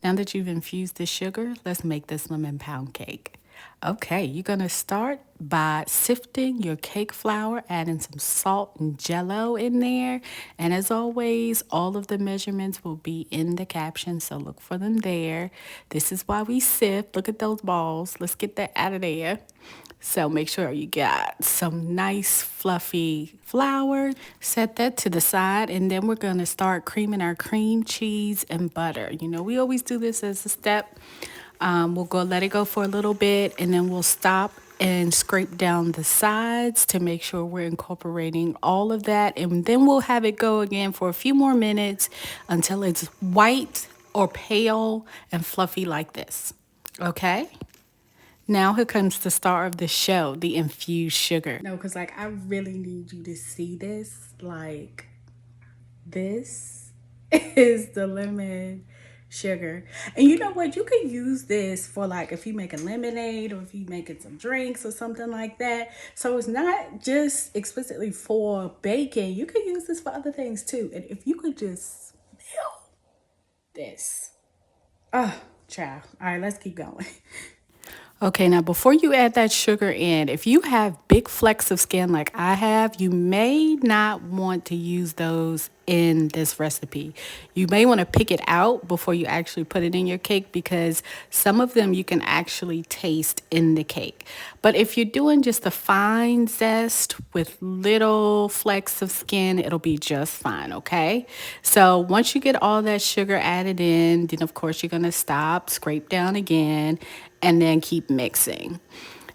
Now that you've infused the sugar, let's make this lemon pound cake. Okay, you're gonna start by sifting your cake flour, adding some salt and jello in there. And as always, all of the measurements will be in the caption, so look for them there. This is why we sift. Look at those balls. Let's get that out of there. So make sure you got some nice fluffy flour. Set that to the side, and then we're gonna start creaming our cream cheese and butter. You know, we always do this as a step. We'll go let it go for a little bit, and then we'll stop and scrape down the sides to make sure we're incorporating all of that. And then we'll have it go again for a few more minutes until it's white or pale and fluffy like this. Okay? Now here comes the star of the show, the infused sugar. No, because like I really need you to see this. Like this is the lemon sugar. And you know what? You can use this for like if you making lemonade or if you making some drinks or something like that. So it's not just explicitly for baking. You can use this for other things too. And if you could just smell this. Oh, child. All right, let's keep going. Okay, now before you add that sugar in, if you have big flecks of skin like I have, you may not want to use those in this recipe. You may want to pick it out before you actually put it in your cake because some of them you can actually taste in the cake. But if you're doing just a fine zest with little flecks of skin, it'll be just fine, okay? So once you get all that sugar added in, then of course you're going to stop, scrape down again, and then keep mixing.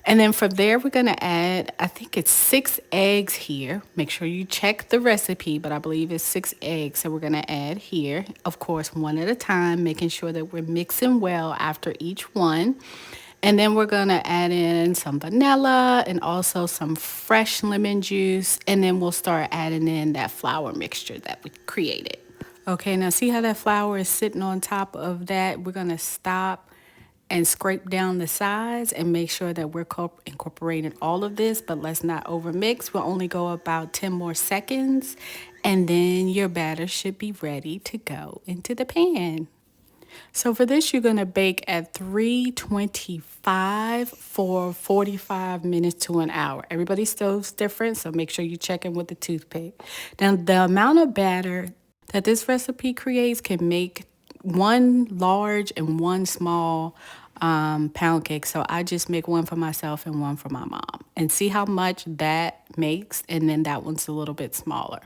And then from there, we're going to add, I think it's 6 eggs here. Make sure you check the recipe, but I believe it's 6 eggs. So we're going to add here, of course, one at a time, making sure that we're mixing well after each one. And then we're going to add in some vanilla and also some fresh lemon juice. And then we'll start adding in that flour mixture that we created. Okay, now see how that flour is sitting on top of that? We're going to stop and scrape down the sides and make sure that we're incorporating all of this, but let's not overmix. We'll only go about 10 more seconds, and then your batter should be ready to go into the pan. So for this, you're going to bake at 325 for 45 minutes to an hour. Everybody's stove's different, so make sure you check in with the toothpick. Now, the amount of batter that this recipe creates can make one large and one small pound cake. So I just make one for myself and one for my mom. And see how much that makes, and then that one's a little bit smaller.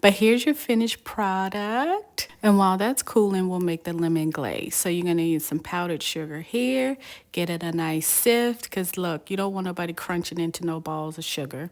But here's your finished product. And while that's cooling, we'll make the lemon glaze. So you're gonna use some powdered sugar here, get it a nice sift, because look, you don't want nobody crunching into no balls of sugar.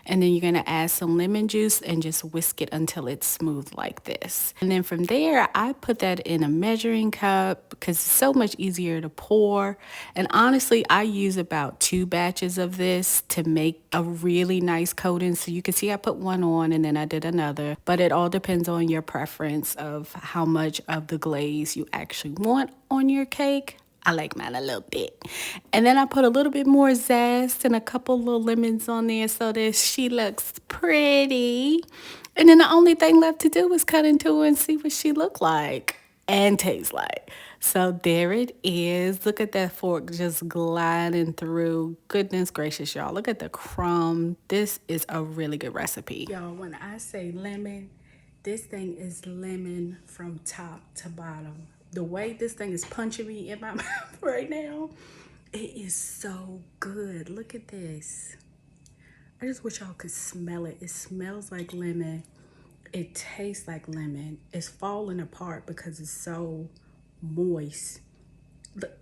And then you're gonna add some lemon juice and just whisk it until it's smooth like this. And then from there, I put that in a measuring cup because it's so much easier to pour. And honestly, I use about 2 batches of this to make a really nice coating. So you can see I put one on and then I did another, but it all depends on your preference of how much of the glaze you actually want on your cake. I like mine a little bit. And then I put a little bit more zest and a couple little lemons on there so that she looks pretty. And then the only thing left to do is cut into her and see what she look like and taste like. So there it is. Look at that fork just gliding through. Goodness gracious, y'all. Look at the crumb. This is a really good recipe. Y'all, when I say lemon, this thing is lemon from top to bottom. The way this thing is punching me in my mouth right now, it is so good. Look at this. I just wish y'all could smell it. It smells like lemon. It tastes like lemon. It's falling apart because it's so moist.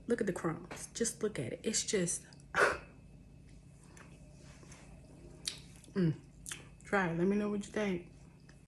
Look at the crumbs. Just look at it. It's just try it. Let me know what you think.